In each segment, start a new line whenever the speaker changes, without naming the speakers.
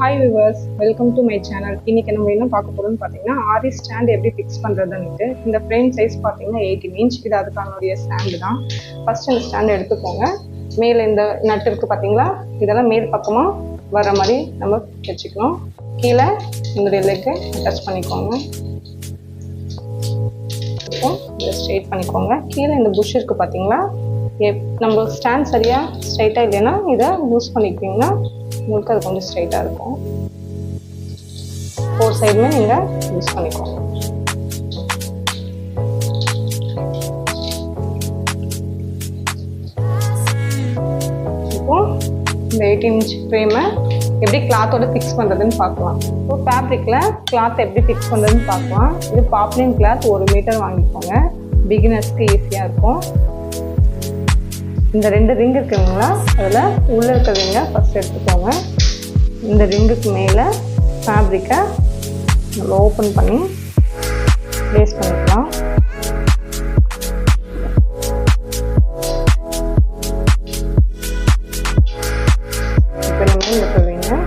Hi viewers, welcome to my channel. இன்னைக்கு நம்ம என்ன பார்க்க போறோம்னு பார்த்தீங்கன்னா ஆரி ஸ்டாண்ட் எப்படி ஃபிக்ஸ் பண்ணுறதுன்னுட்டு. இந்த ஃப்ரேம் சைஸ் பார்த்தீங்கன்னா 18 inch. இது அதுக்கானுடைய ஸ்டாண்டு தான். ஃபர்ஸ்ட் இந்த ஸ்டாண்ட் எடுத்துக்கோங்க. மேலே இந்த நட்டு இருக்குது பார்த்தீங்களா, இதெல்லாம் மேல் பக்கமாக வர மாதிரி நம்ம வச்சுக்கணும். கீழே என்னுடைய லெக்கை டச் பண்ணிக்கோங்க. இதை ஸ்ட்ரெயிட் பண்ணிக்கோங்க. கீழே இந்த புஷ் இருக்குது பார்த்தீங்களா, நம்ம ஸ்டாண்ட் சரியாக ஸ்ட்ரைட்டாக இல்லைன்னா இதை லூஸ் பண்ணிக்கிட்டிங்கன்னா உங்களுக்கு அது கொஞ்சம் ஸ்ட்ரைட்டாக இருக்கும். 4 சைடுமே நீங்கள் யூஸ் பண்ணிக்கோங்க. இப்போ இந்த 18 inch ஃப்ரேமை எப்படி கிளாத்தோட ஃபிக்ஸ் பண்ணுறதுன்னு பார்க்கலாம். இப்போ ஃபேப்ரிக்கில் கிளாத் எப்படி ஃபிக்ஸ் பண்ணுறதுன்னு பார்க்கலாம். இது பாப்லின் கிளாத் 1 மீட்டர் வாங்கிக்கோங்க. பிகினர்ஸ்க்கு ஈஸியாக இருக்கும். இந்த 2 ரிங் இருக்குங்களா, அதில் உள்ளே இருக்கிற ரிங்கை ஃபஸ்ட் எடுத்துக்கோங்க. இந்த ரிங்குக்கு மேலே ஃபேப்ரிக்கை நம்ம ஓப்பன் பண்ணி ப்ளேஸ் பண்ணிக்கலாம். இப்போ நம்ம இருக்கிற ரிங்கை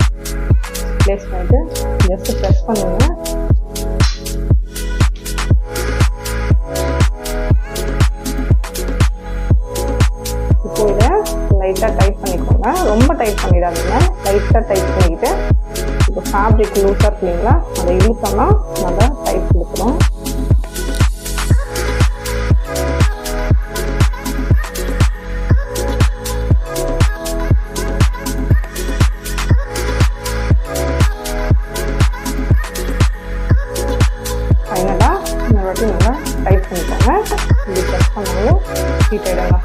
ப்ளேஸ் பண்ணிட்டு ஜஸ்ட்டு ப்ரெஸ் பண்ணுங்க. லைட்டாக டைட் பண்ணிக்கோங்க, ரொம்ப டைட் பண்ணிடாதீங்க. லைட்டாக டைட் பண்ணிக்கிட்டு இப்போ ஃபேப்ரிக் லூஸாக இருக்குங்களா, அதை இழுத்தோம்னா நல்லா டைட் கொடுக்குறோம். ஃபைனலாக இந்த வாட்டி நல்லா டைட் பண்ணிக்கோங்க. இப்படி ப்ரெஸ் பண்ணாலும் ஹீட் ஆகிடுங்க.